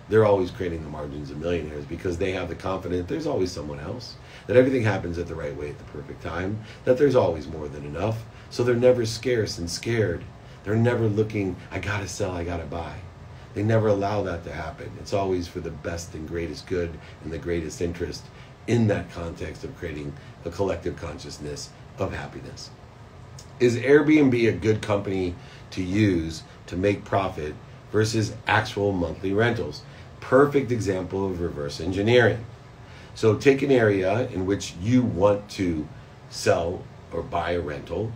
They're always creating the margins of millionaires, because they have the confidence there's always someone else, that everything happens at the right way at the perfect time, that there's always more than enough. So they're never scarce and scared. They're never looking, I gotta sell, I gotta buy. They never allow that to happen. It's always for the best and greatest good and the greatest interest, in that context of creating a collective consciousness of happiness. Is Airbnb a good company to use to make profit versus actual monthly rentals? Perfect example of reverse engineering. So take an area in which you want to sell or buy a rental,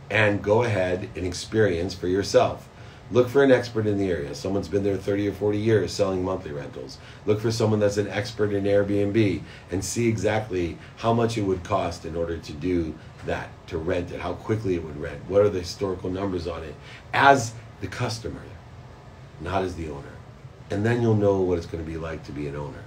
and go ahead and experience for yourself. Look for an expert in the area. Someone's been there 30 or 40 years selling monthly rentals. Look for someone that's an expert in Airbnb, and see exactly how much it would cost in order to do that, to rent it, how quickly it would rent, what are the historical numbers on it, as the customer, not as the owner. And then you'll know what it's going to be like to be an owner.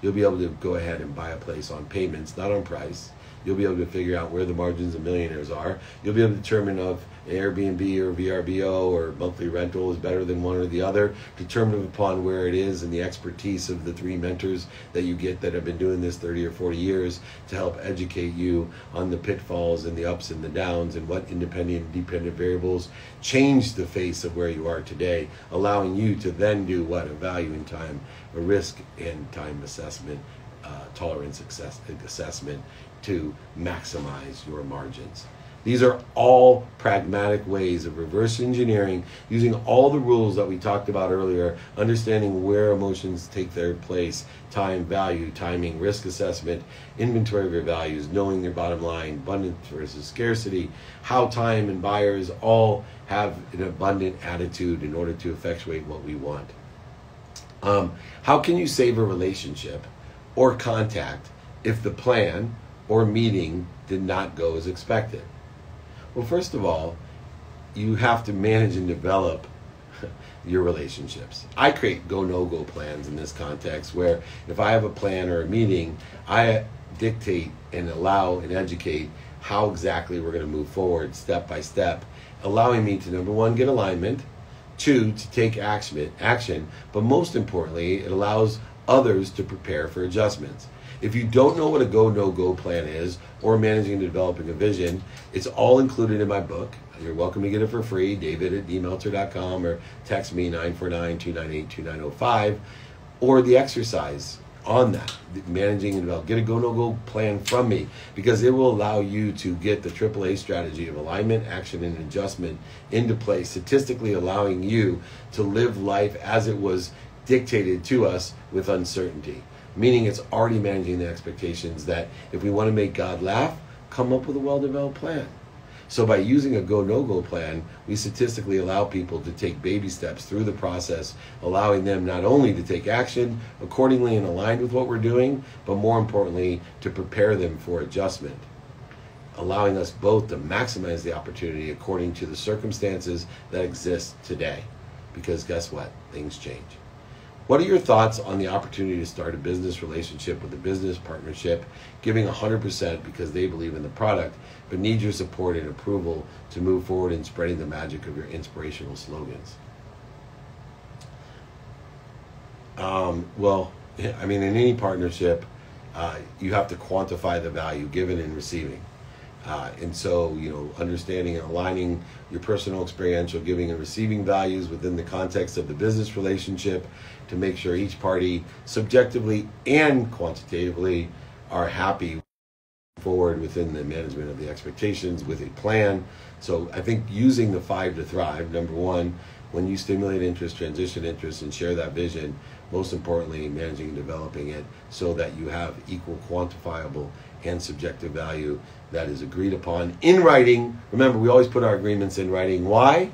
You'll be able to go ahead and buy a place on payments, not on price. You'll be able to figure out where the margins of millionaires are. You'll be able to determine if Airbnb or VRBO or monthly rental is better than one or the other, determine upon where it is and the expertise of the 3 mentors that you get that have been doing this 30 or 40 years to help educate you on the pitfalls and the ups and the downs, and what independent and dependent variables change the face of where you are today, allowing you to then do what? A value in time, a risk and time assessment, tolerance assessment, to maximize your margins. These are all pragmatic ways of reverse engineering, using all the rules that we talked about earlier, understanding where emotions take their place, time, value, timing, risk assessment, inventory of your values, knowing your bottom line, abundance versus scarcity, how time and buyers all have an abundant attitude in order to effectuate what we want. How can you save a relationship or contact if the plan or meeting did not go as expected? Well, first of all, you have to manage and develop your relationships. I create go, no-go plans in this context where if I have a plan or a meeting, I dictate and allow and educate how exactly we're going to move forward step by step, allowing me to, number one, get alignment, two, to take action, but most importantly, it allows others to prepare for adjustments. If you don't know what a go, no-go plan is, or managing and developing a vision, it's all included in my book. You're welcome to get it for free, david@dmeltzer.com, or text me 949-298-2905, or the exercise on that, managing and develop. Get a go, no-go plan from me, because it will allow you to get the AAA strategy of alignment, action, and adjustment into place, statistically allowing you to live life as it was dictated to us with uncertainty. Meaning it's already managing the expectations that if we want to make God laugh, come up with a well-developed plan. So by using a go, no-go plan, we statistically allow people to take baby steps through the process, allowing them not only to take action accordingly and aligned with what we're doing, but more importantly, to prepare them for adjustment, allowing us both to maximize the opportunity according to the circumstances that exist today. Because guess what? Things change. What are your thoughts on the opportunity to start a business relationship with a business partnership, giving 100% because they believe in the product, but need your support and approval to move forward in spreading the magic of your inspirational slogans? Well, I mean, in any partnership, you have to quantify the value given and receiving. And so, understanding and aligning your personal experiential giving and receiving values within the context of the business relationship to make sure each party subjectively and quantitatively are happy forward within the management of the expectations with a plan. So I think using the 5 to thrive, number one, when you stimulate interest, transition interest, and share that vision, most importantly, managing and developing it so that you have equal quantifiable and subjective value that is agreed upon in writing. Remember, we always put our agreements in writing. Why?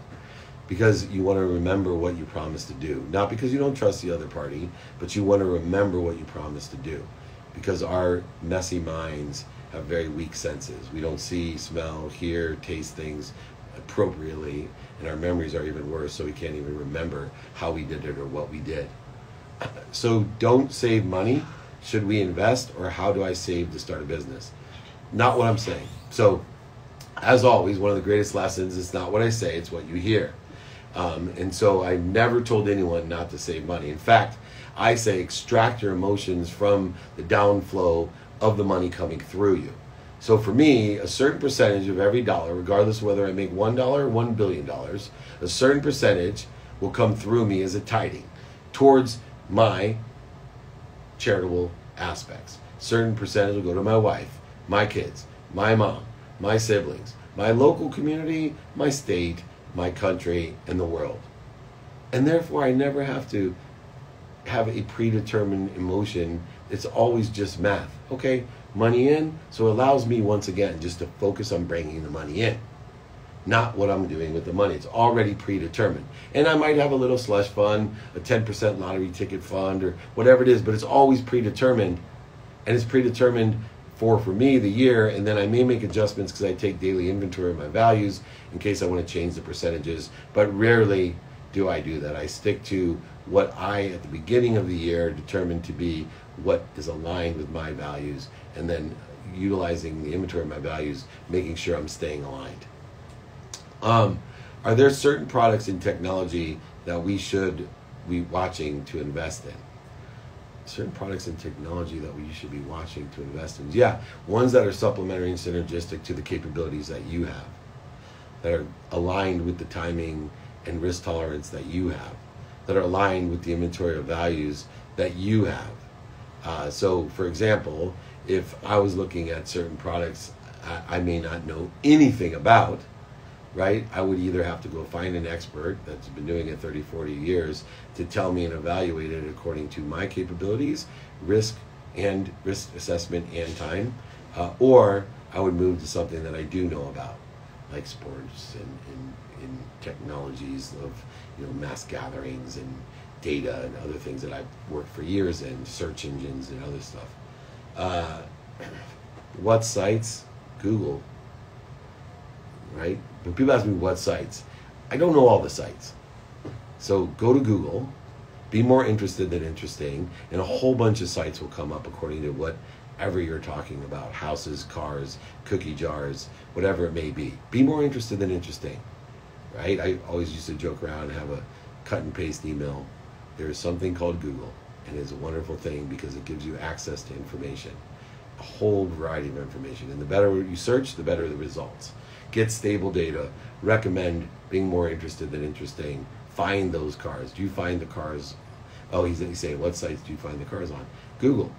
Because you want to remember what you promised to do. Not because you don't trust the other party, but you want to remember what you promised to do. Because our messy minds have very weak senses. We don't see, smell, hear, taste things appropriately, and our memories are even worse, so we can't even remember how we did it or what we did. So don't save money. Should we invest, or how do I save to start a business? Not what I'm saying. So, as always, one of the greatest lessons is not what I say, it's what you hear. And so I never told anyone not to save money. In fact, I say extract your emotions from the downflow of the money coming through you. So for me, a certain percentage of every dollar, regardless of whether I make $1 or $1 billion, a certain percentage will come through me as a tithing towards my charitable aspects. Certain percentage will go to my wife, my kids, my mom, my siblings, my local community, my state, my country, and the world. And therefore, I never have to have a predetermined emotion. It's always just math. Okay, money in, so it allows me once again just to focus on bringing the money in, not what I'm doing with the money. It's already predetermined. And I might have a little slush fund, a 10% lottery ticket fund, or whatever it is, but it's always predetermined. And it's predetermined for me the year, and then I may make adjustments because I take daily inventory of my values in case I want to change the percentages, but rarely do I do that. I stick to what I, at the beginning of the year, determined to be what is aligned with my values, and then utilizing the inventory of my values, making sure I'm staying aligned. Are there certain products in technology that we should be watching to invest in? Certain products in technology that we should be watching to invest in. Yeah, ones that are supplementary and synergistic to the capabilities that you have, that are aligned with the timing and risk tolerance that you have, that are aligned with the inventory of values that you have. So, for example, if I was looking at certain products I may not know anything about, right? I would either have to go find an expert that's been doing it 30, 40 years to tell me and evaluate it according to my capabilities, risk assessment and time, or I would move to something that I do know about, like sports and technologies of, you know, mass gatherings and data and other things that I've worked for years in, search engines and other stuff. What sites? Google, right? When people ask me what sites, I don't know all the sites. So go to Google, be more interested than interesting, and a whole bunch of sites will come up according to whatever you're talking about. Houses, cars, cookie jars, whatever it may be. Be more interested than interesting, right? I always used to joke around and have a cut and paste email. There is something called Google, and it's a wonderful thing because it gives you access to information, a whole variety of information. And the better you search, the better the results. Get stable data, recommend being more interested than interesting, find those cars. Do you find the cars? Oh, he's saying, what sites do you find the cars on? Google,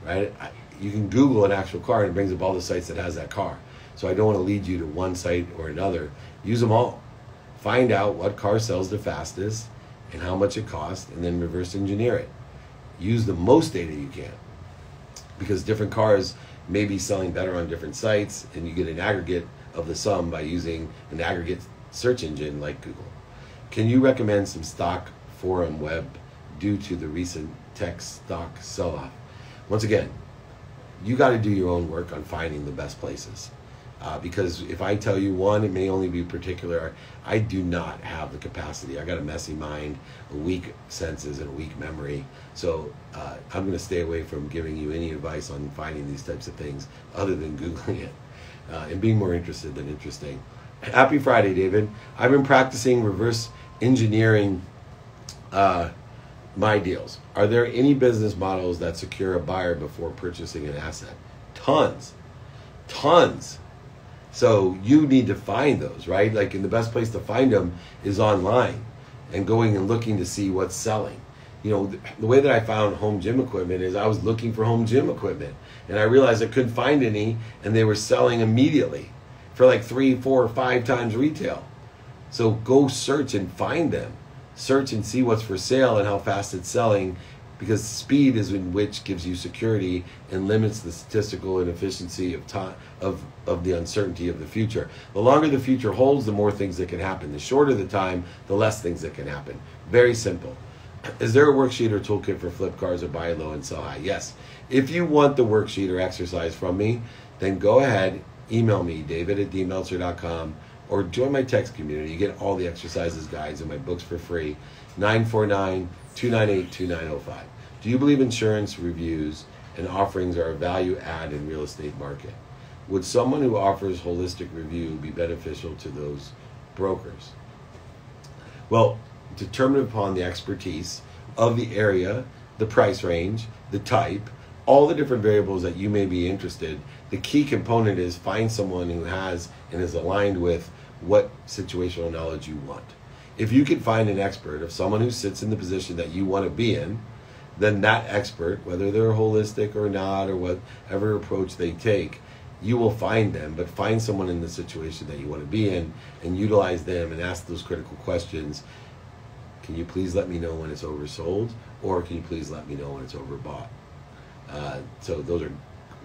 right? You can Google an actual car and it brings up all the sites that has that car. So I don't want to lead you to one site or another. Use them all. Find out what car sells the fastest and how much it costs, and then reverse engineer it. Use the most data you can, because different cars may be selling better on different sites, and you get an aggregate of the sum by using an aggregate search engine like Google. Can you recommend some stock forum web due to the recent tech stock sell-off? Once again, you got to do your own work on finding the best places. Because if I tell you one, it may only be particular. I do not have the capacity. I got a messy mind, a weak senses, and a weak memory. So I'm going to stay away from giving you any advice on finding these types of things other than Googling it and being more interested than interesting. Happy Friday, David. I've been practicing reverse engineering my deals. Are there any business models that secure a buyer before purchasing an asset? Tons. So you need to find those, right? Like, and the best place to find them is online and going and looking to see what's selling. You know, the way that I found home gym equipment is I was looking for home gym equipment, and I realized I couldn't find any, and they were selling immediately for like 3, 4, or 5 times retail. So go search and find them. Search and see what's for sale and how fast it's selling, because speed is in which gives you security and limits the statistical inefficiency of time, of the uncertainty of the future. The longer the future holds, the more things that can happen. The shorter the time, the less things that can happen. Very simple. Is there a worksheet or toolkit for flip cars or buy low and sell high? Yes. If you want the worksheet or exercise from me, then go ahead, email me, david@dmeltzer.com, or join my text community. You get all the exercises, guides, and my books for free. 949-298-2905. Do you believe insurance reviews and offerings are a value add in real estate market? Would someone who offers holistic review be beneficial to those brokers? Well, determined upon the expertise of the area, the price range, the type, all the different variables that you may be interested, the key component is find someone who has and is aligned with what situational knowledge you want. If you can find an expert of someone who sits in the position that you want to be in, then that expert, whether they're holistic or not, or whatever approach they take, you will find them. But find someone in the situation that you want to be in and utilize them and ask those critical questions. Can you please let me know when it's oversold? Or can you please let me know when it's overbought? So those are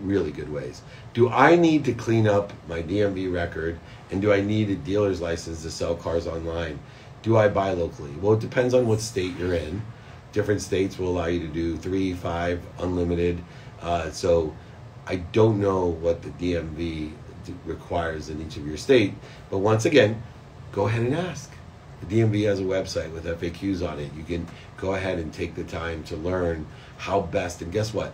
really good ways. Do I need to clean up my DMV record? And do I need a dealer's license to sell cars online? Do I buy locally? Well, it depends on what state you're in. Different states will allow you to do 3, 5, unlimited. So I don't know what the DMV requires in each of your state. But once again, go ahead and ask. The DMV has a website with FAQs on it. You can go ahead and take the time to learn how best. And guess what?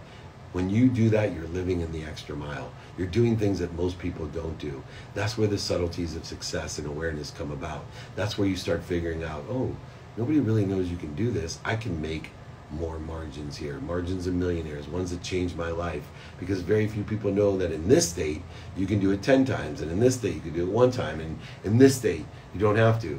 When you do that, you're living in the extra mile. You're doing things that most people don't do. That's where the subtleties of success and awareness come about. That's where you start figuring out, oh, nobody really knows you can do this. I can make more margins here. Margins of millionaires, ones that change my life. Because very few people know that in this state, you can do it 10 times. And in this state, you can do it 1 time. And in this state, you don't have to,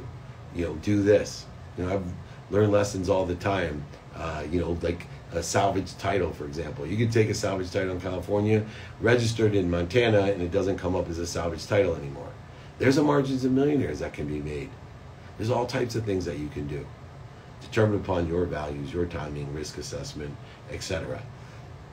do this. I've learned lessons all the time. Like a salvage title, for example. You could take a salvage title in California, registered in Montana, and it doesn't come up as a salvage title anymore. There's a margins of millionaires that can be made. There's all types of things that you can do, determined upon your values, your timing, risk assessment, etc.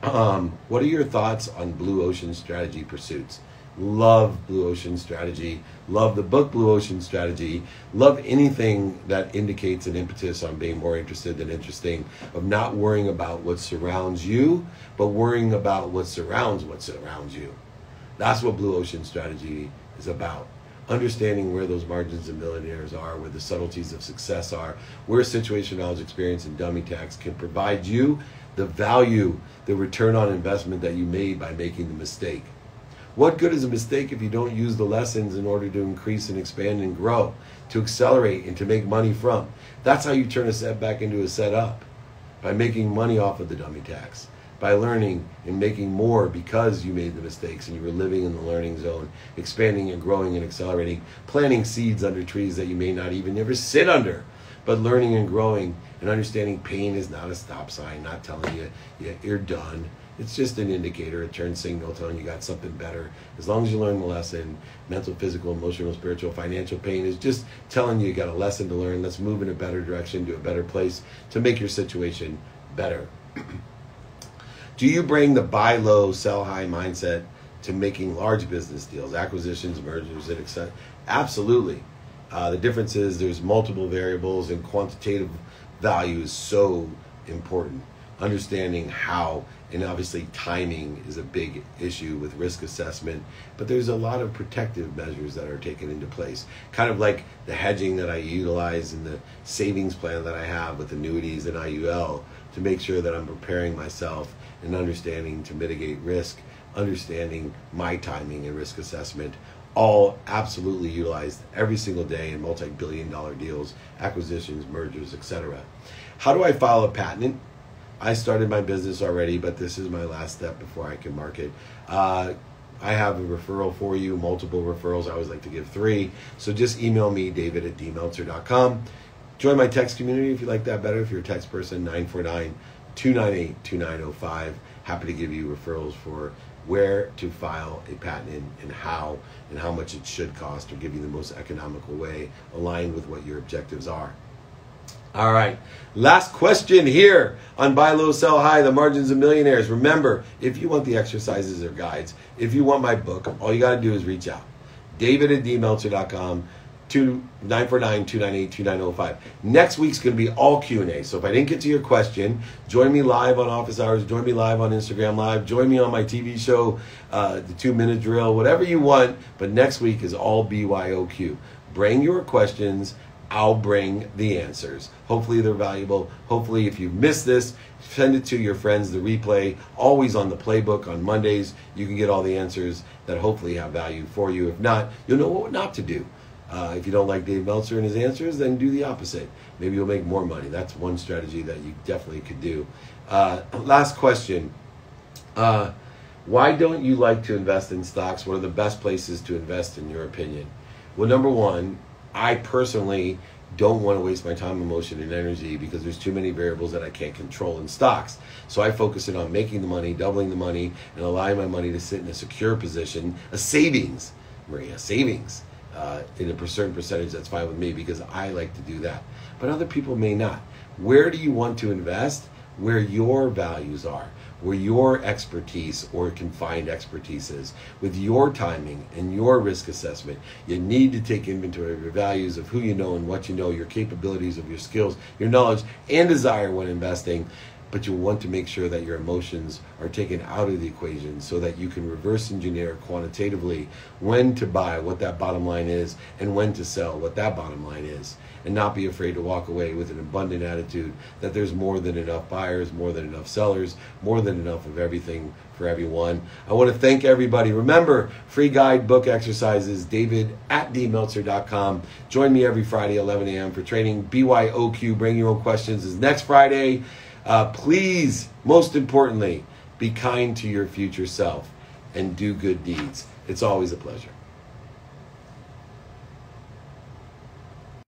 What are your thoughts on blue ocean strategy pursuits? Love Blue Ocean Strategy. Love the book Blue Ocean Strategy. Love anything that indicates an impetus on being more interested than interesting, of not worrying about what surrounds you, but worrying about what surrounds you. That's what Blue Ocean Strategy is about. Understanding where those margins of millionaires are, where the subtleties of success are, where situation, knowledge, experience, and dummy tax can provide you the value, the return on investment that you made by making the mistake. What good is a mistake if you don't use the lessons in order to increase and expand and grow, to accelerate and to make money from? That's how you turn a setback into a setup, by making money off of the dummy tax, by learning and making more because you made the mistakes and you were living in the learning zone, expanding and growing and accelerating, planting seeds under trees that you may not even ever sit under, but learning and growing and understanding pain is not a stop sign, not telling you you're done. It's just an indicator, a turn signal telling you got something better. As long as you learn the lesson, mental, physical, emotional, spiritual, financial pain is just telling you got a lesson to learn. Let's move in a better direction, to a better place, to make your situation better. Do you bring the buy low, sell high mindset to making large business deals, acquisitions, mergers, and etc.? Absolutely. The difference is there's multiple variables, and quantitative value is so important. Understanding how, and obviously timing is a big issue with risk assessment, but there's a lot of protective measures that are taken into place. Kind of like the hedging that I utilize in the savings plan that I have with annuities and IUL, to make sure that I'm preparing myself and understanding to mitigate risk, understanding my timing and risk assessment, all absolutely utilized every single day in multi-billion-dollar deals, acquisitions, mergers, etc. How do I file a patent? I started my business already, but this is my last step before I can market. I have a referral for you, multiple referrals. I always like to give 3. So just email me, david@dmeltzer.com. Join my text community if you like that better. If you're a text person, 949-298-2905. Happy to give you referrals for where to file a patent and how much it should cost, or give you the most economical way aligned with what your objectives are. All right, last question here on Buy Low, Sell High, the Margins of Millionaires. Remember, if you want the exercises or guides, if you want my book, all you got to do is reach out. David@dmeltzer.com, 949-298-2905. Next week's going to be all Q&A. So if I didn't get to your question, join me live on Office Hours, join me live on Instagram Live, join me on my TV show, the 2-minute drill, whatever you want. But next week is all BYOQ. Bring your questions. I'll bring the answers. Hopefully they're valuable. Hopefully if you've missed this, send it to your friends, the replay, always on the playbook on Mondays. You can get all the answers that hopefully have value for you. If not, you'll know what not to do. If you don't like Dave Meltzer and his answers, then do the opposite. Maybe you'll make more money. That's one strategy that you definitely could do. Last question. Why don't you like to invest in stocks? What are the best places to invest in your opinion? Well, number one, I personally don't want to waste my time, emotion, and energy because there's too many variables that I can't control in stocks. So I focus in on making the money, doubling the money, and allowing my money to sit in a secure position, a savings, Maria, savings, in a certain percentage. That's fine with me because I like to do that. But other people may not. Where do you want to invest? Where your values are, where your expertise or confined expertise is, with your timing and your risk assessment. You need to take inventory of your values, of who you know and what you know, your capabilities, of your skills, your knowledge and desire when investing. But you want to make sure that your emotions are taken out of the equation so that you can reverse engineer quantitatively when to buy, what that bottom line is, and when to sell, what that bottom line is. And not be afraid to walk away with an abundant attitude that there's more than enough buyers, more than enough sellers, more than enough of everything for everyone. I want to thank everybody. Remember, free guide, book exercises, david@dmeltzer.com. Join me every Friday, 11 a.m. for training. BYOQ, bring your own questions, is next Friday. Please, most importantly, be kind to your future self and do good deeds. It's always a pleasure.